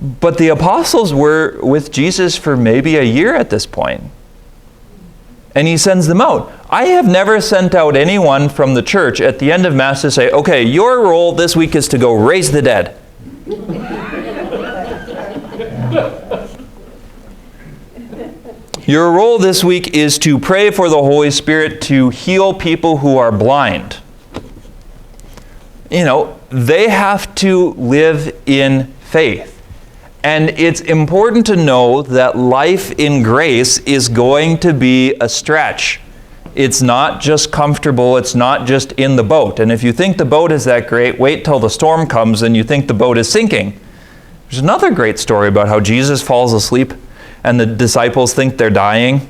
But the apostles were with Jesus for maybe a year at this point. And he sends them out. I have never sent out anyone from the church at the end of Mass to say, okay, your role this week is to go raise the dead. Your role this week is to pray for the Holy Spirit to heal people who are blind. You know, they have to live in faith. And it's important to know that life in grace is going to be a stretch. It's not just comfortable, it's not just in the boat. And if you think the boat is that great, wait till the storm comes and you think the boat is sinking. There's another great story about how Jesus falls asleep and the disciples think they're dying.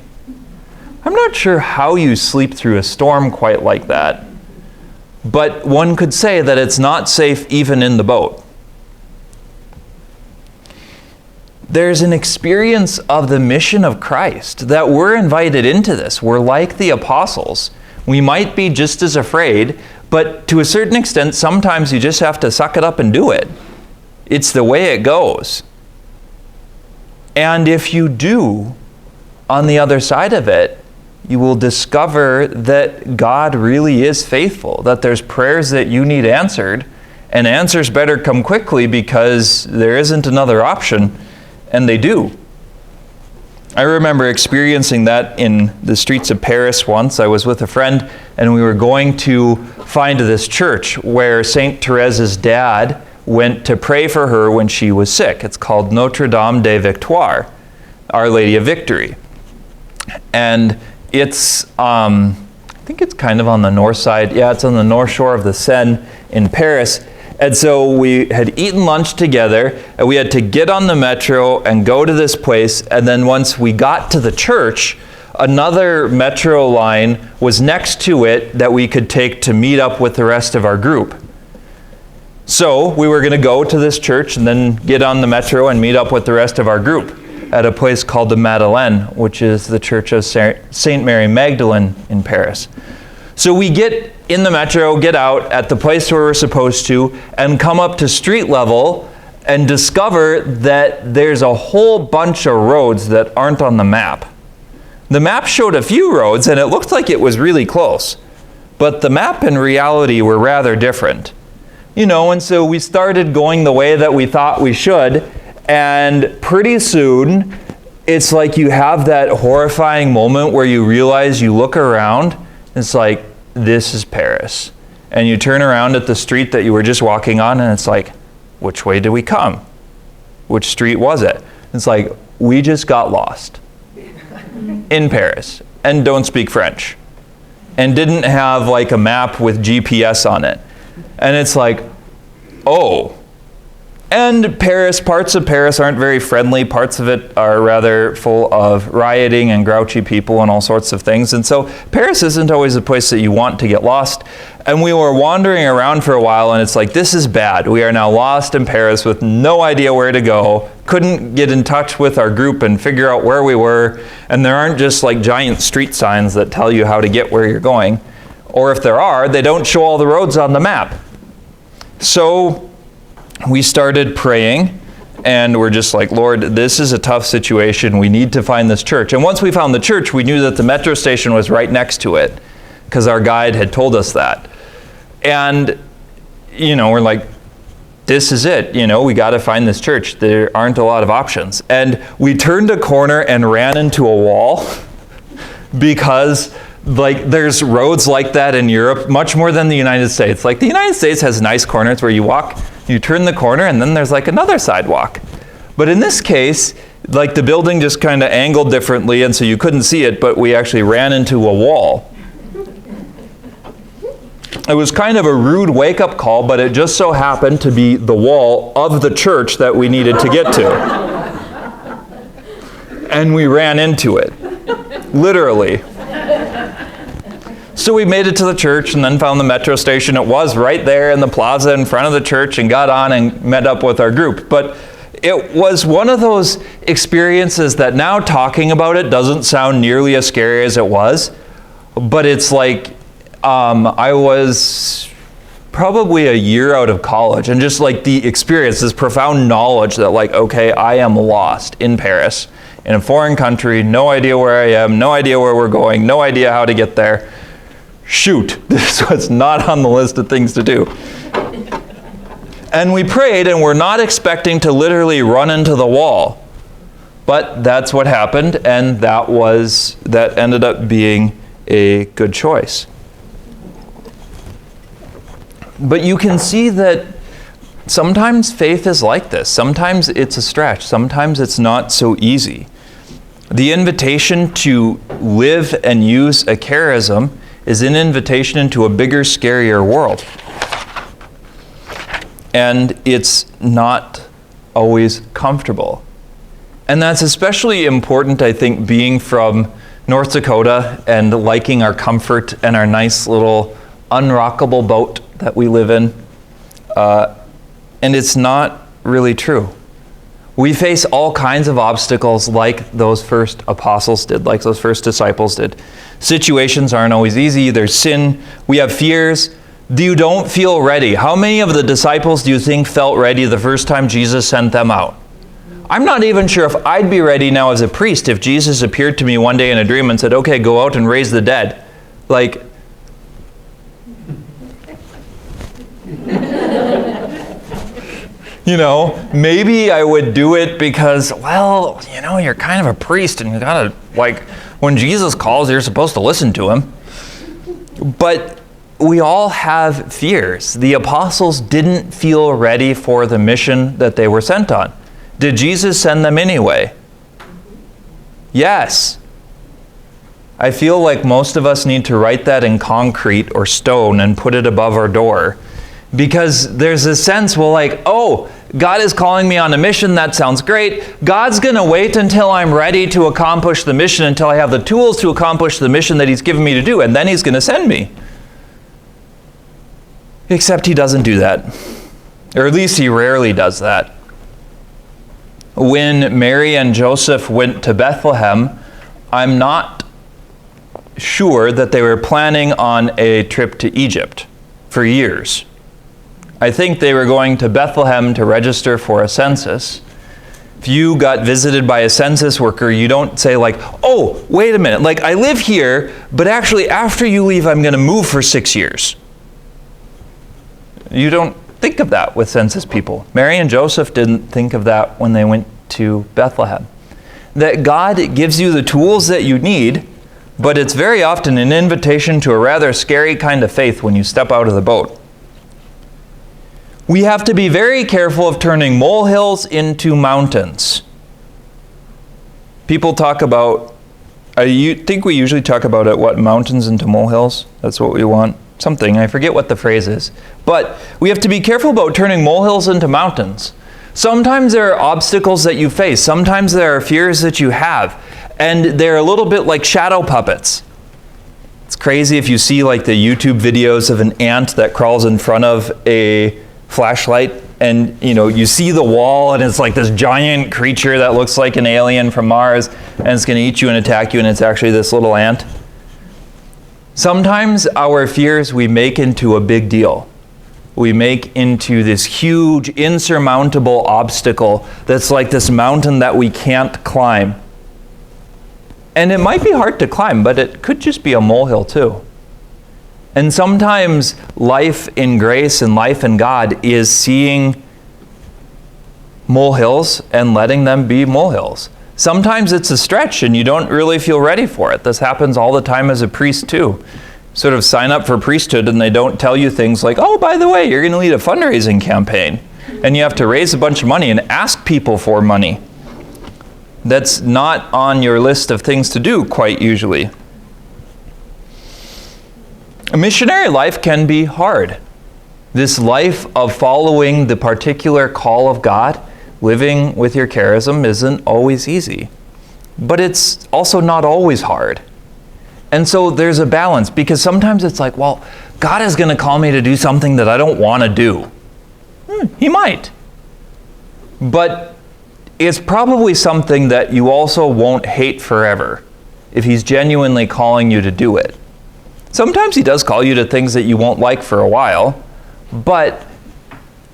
I'm not sure how you sleep through a storm quite like that. But one could say that it's not safe even in the boat. There's an experience of the mission of Christ that we're invited into this. We're like the apostles. We might be just as afraid, but to a certain extent, sometimes you just have to suck it up and do it. It's the way it goes. And if you do, on the other side of it, you will discover that God really is faithful, that there's prayers that you need answered, and answers better come quickly because there isn't another option. And they do. I remember experiencing that in the streets of Paris once. I was with a friend and we were going to find this church where Saint Therese's dad went to pray for her when she was sick. It's called Notre Dame des Victoires, Our Lady of Victory. And it's, I think it's kind of on the north side. Yeah, it's on the north shore of the Seine in Paris. And so we had eaten lunch together, and we had to get on the metro and go to this place. And then once we got to the church, another metro line was next to it that we could take to meet up with the rest of our group. So we were going to go to this church and then get on the metro and meet up with the rest of our group at a place called the Madeleine, which is the Church of Saint Mary Magdalene in Paris. So we get in the metro, get out at the place where we're supposed to, and come up to street level and discover that there's a whole bunch of roads that aren't on the map. The map showed a few roads and it looked like it was really close, but the map and reality were rather different. You know, and so we started going the way that we thought we should, and pretty soon it's like you have that horrifying moment where you realize you look around. It's like, this is Paris. And you turn around at the street that you were just walking on and it's like, which way did we come? Which street was it? It's like, we just got lost in Paris and don't speak French and didn't have like a map with GPS on it. And it's like, oh. And Paris, parts of Paris aren't very friendly. Parts of it are rather full of rioting and grouchy people and all sorts of things. And so Paris isn't always a place that you want to get lost. And we were wandering around for a while and it's like, this is bad. We are now lost in Paris with no idea where to go. Couldn't get in touch with our group and figure out where we were. And there aren't just like giant street signs that tell you how to get where you're going. Or if there are, they don't show all the roads on the map. So we started praying and we're just like, Lord, this is a tough situation. We need to find this church. And once we found the church, we knew that the metro station was right next to it because our guide had told us that. And, you know, we're like, this is it. You know, we got to find this church. There aren't a lot of options. And we turned a corner and ran into a wall because like there's roads like that in Europe much more than the United States. Like the United States has nice corners where you walk, you turn the corner and then there's like another sidewalk. But in this case, like the building just kind of angled differently and so you couldn't see it, but we actually ran into a wall. It was kind of a rude wake-up call, but it just so happened to be the wall of the church that we needed to get to. And we ran into it, literally. So we made it to the church and then found the metro station. It was right there in the plaza in front of the church and got on and met up with our group. But it was one of those experiences that now talking about it doesn't sound nearly as scary as it was. But it's like, I was probably a year out of college, and just like the experience, this profound knowledge that like, okay, I am lost in Paris, in a foreign country, no idea where I am, no idea where we're going, no idea how to get there. Shoot, this was not on the list of things to do. And we prayed, and we're not expecting to literally run into the wall. But that's what happened, and that ended up being a good choice. But you can see that sometimes faith is like this. Sometimes it's a stretch. Sometimes it's not so easy. The invitation to live and use a charism is an invitation into a bigger, scarier world. And it's not always comfortable. And that's especially important, I think, being from North Dakota and liking our comfort and our nice little unrockable boat that we live in. And it's not really true. We face all kinds of obstacles like those first apostles did, like those first disciples did. Situations aren't always easy. There's sin. We have fears. You don't feel ready. How many of the disciples do you think felt ready the first time Jesus sent them out? I'm not even sure if I'd be ready now as a priest if Jesus appeared to me one day in a dream and said, okay, go out and raise the dead. Like, you know, maybe I would do it because, well, you know, you're kind of a priest and you gotta, like, when Jesus calls, you're supposed to listen to him. But we all have fears. The apostles didn't feel ready for the mission that they were sent on. Did Jesus send them anyway? Yes. I feel like most of us need to write that in concrete or stone and put it above our door. Because there's a sense, well, like, oh, God is calling me on a mission, that sounds great. God's going to wait until I'm ready to accomplish the mission, until I have the tools to accomplish the mission that he's given me to do, and then he's going to send me. Except he doesn't do that. Or at least he rarely does that. When Mary and Joseph went to Bethlehem, I'm not sure that they were planning on a trip to Egypt for years. I think they were going to Bethlehem to register for a census. If you got visited by a census worker, you don't say like, oh, wait a minute, like I live here, but actually after you leave, I'm going to move for 6 years. You don't think of that with census people. Mary and Joseph didn't think of that when they went to Bethlehem. That God gives you the tools that you need, but it's very often an invitation to a rather scary kind of faith when you step out of the boat. We have to be very careful of turning molehills into mountains. People talk about, you think we usually talk about it, what, mountains into molehills? That's what we want. Something, I forget what the phrase is. But we have to be careful about turning molehills into mountains. Sometimes there are obstacles that you face. Sometimes there are fears that you have. And they're a little bit like shadow puppets. It's crazy if you see like the YouTube videos of an ant that crawls in front of a flashlight and you see the wall and it's like this giant creature that looks like an alien from Mars and it's going to eat you and attack you, and it's actually this little ant. Sometimes our fears we make into a big deal. We make into this huge, insurmountable obstacle that's like this mountain that we can't climb. And it might be hard to climb, but it could just be a molehill too. And sometimes life in grace and life in God is seeing molehills and letting them be molehills. Sometimes it's a stretch and you don't really feel ready for it. This happens all the time as a priest too. Sort of sign up for priesthood and they don't tell you things like, oh, by the way, you're going to lead a fundraising campaign. And you have to raise a bunch of money and ask people for money. That's not on your list of things to do quite usually. A missionary life can be hard. This life of following the particular call of God, living with your charism, isn't always easy. But it's also not always hard. And so there's a balance, because sometimes it's like, well, God is going to call me to do something that I don't want to do. He might. But it's probably something that you also won't hate forever if he's genuinely calling you to do it. Sometimes he does call you to things that you won't like for a while, But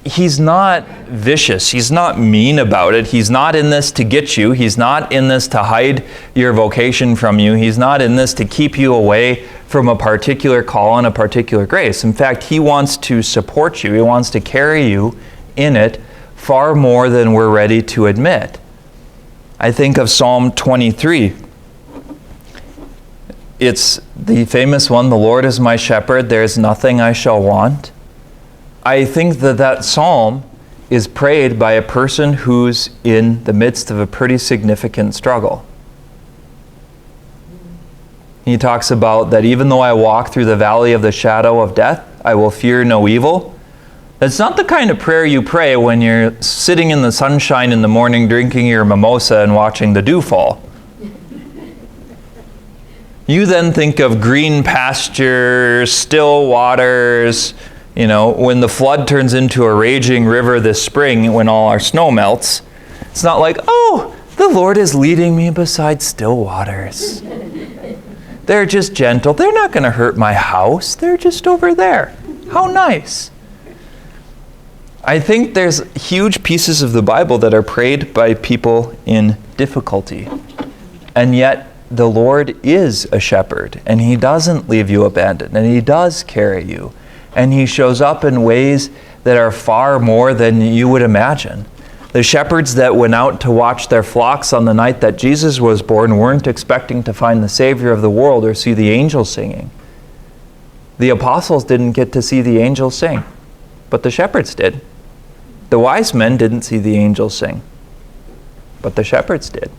he's not vicious. He's not mean about it. He's not in this to get you. He's not in this to hide your vocation from you. He's not in this to keep you away from a particular call and a particular grace. In fact, he wants to support you. He wants to carry you in it far more than we're ready to admit. I think of Psalm 23. It's the famous one, "The Lord is my shepherd, there is nothing I shall want." I think that psalm is prayed by a person who's in the midst of a pretty significant struggle. He talks about that even though I walk through the valley of the shadow of death, I will fear no evil. That's not the kind of prayer you pray when you're sitting in the sunshine in the morning drinking your mimosa and watching the dew fall. You then think of green pastures, still waters, when the flood turns into a raging river this spring when all our snow melts. It's not like, oh, the Lord is leading me beside still waters. They're just gentle. They're not going to hurt my house. They're just over there. How nice. I think there's huge pieces of the Bible that are prayed by people in difficulty. And yet the Lord is a shepherd, and he doesn't leave you abandoned, and he does carry you. And he shows up in ways that are far more than you would imagine. The shepherds that went out to watch their flocks on the night that Jesus was born weren't expecting to find the Savior of the world or see the angels singing. The apostles didn't get to see the angels sing, but the shepherds did. The wise men didn't see the angels sing, but the shepherds did.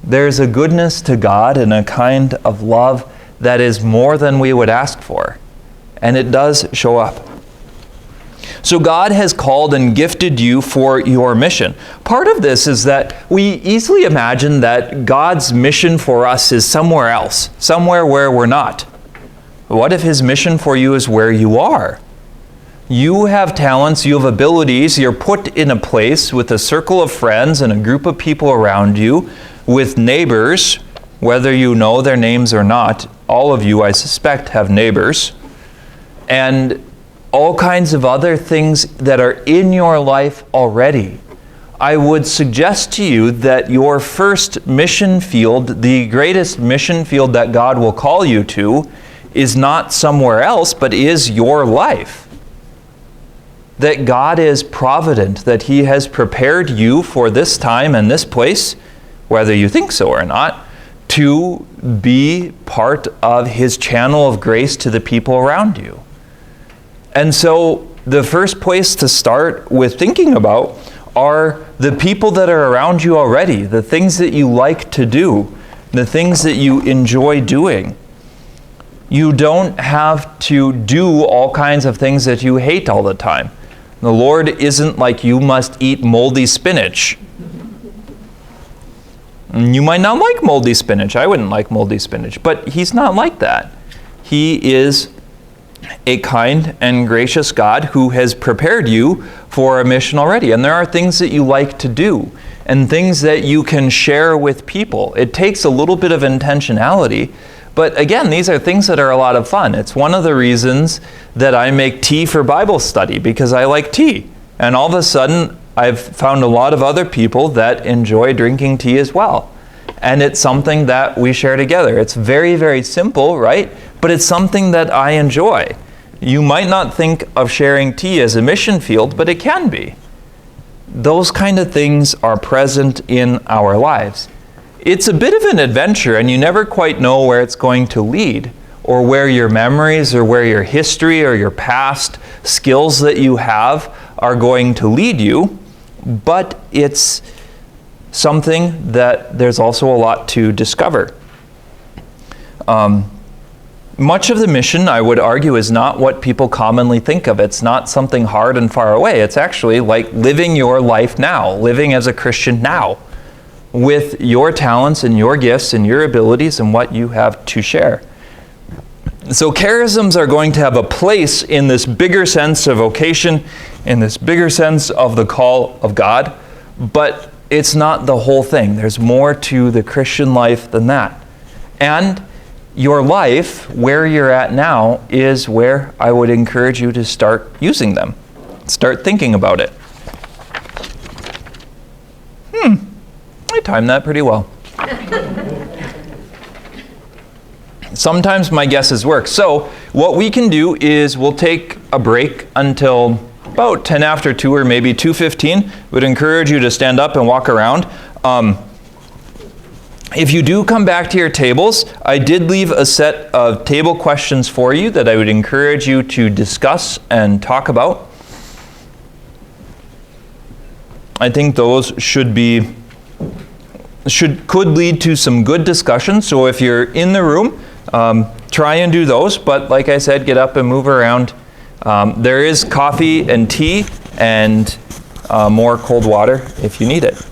There's a goodness to God and a kind of love that is more than we would ask for. And it does show up. So God has called and gifted you for your mission. Part of this is that we easily imagine that God's mission for us is somewhere else, somewhere where we're not. What if his mission for you is where you are? You have talents, you have abilities, you're put in a place with a circle of friends and a group of people around you, with neighbors, whether you know their names or not. All of you, I suspect, have neighbors. And all kinds of other things that are in your life already. I would suggest to you that your first mission field, the greatest mission field that God will call you to, is not somewhere else, but is your life. That God is provident, that he has prepared you for this time and this place, whether you think so or not, to be part of his channel of grace to the people around you. And so the first place to start with thinking about are the people that are around you already, the things that you like to do, the things that you enjoy doing. You don't have to do all kinds of things that you hate all the time. The Lord isn't like you must eat moldy spinach. You might not like moldy spinach. I wouldn't like moldy spinach. But he's not like that. He is a kind and gracious God who has prepared you for a mission already. And there are things that you like to do and things that you can share with people. It takes a little bit of intentionality. But again, these are things that are a lot of fun. It's one of the reasons that I make tea for Bible study, because I like tea. And all of a sudden, I've found a lot of other people that enjoy drinking tea as well. And it's something that we share together. It's very, very simple, right? But it's something that I enjoy. You might not think of sharing tea as a mission field, but it can be. Those kind of things are present in our lives. It's a bit of an adventure, and you never quite know where it's going to lead, or where your memories, or where your history, or your past skills that you have are going to lead you. But it's something that there's also a lot to discover. Much of the mission, I would argue, is not what people commonly think of. It's not something hard and far away. It's actually like living your life now, living as a Christian now, with your talents and your gifts and your abilities and what you have to share. So charisms are going to have a place in this bigger sense of vocation, in this bigger sense of the call of God, but it's not the whole thing. There's more to the Christian life than that. And your life, where you're at now, is where I would encourage you to start using them. Start thinking about it. I timed that pretty well. Sometimes my guesses work. So what we can do is we'll take a break until about 10 after 2 or maybe 2:15. Would encourage you to stand up and walk around. If you do come back to your tables, I did leave a set of table questions for you that I would encourage you to discuss and talk about. I think those could lead to some good discussion. So if you're in the room, try and do those. But like I said, get up and move around. There is coffee and tea and more cold water if you need it.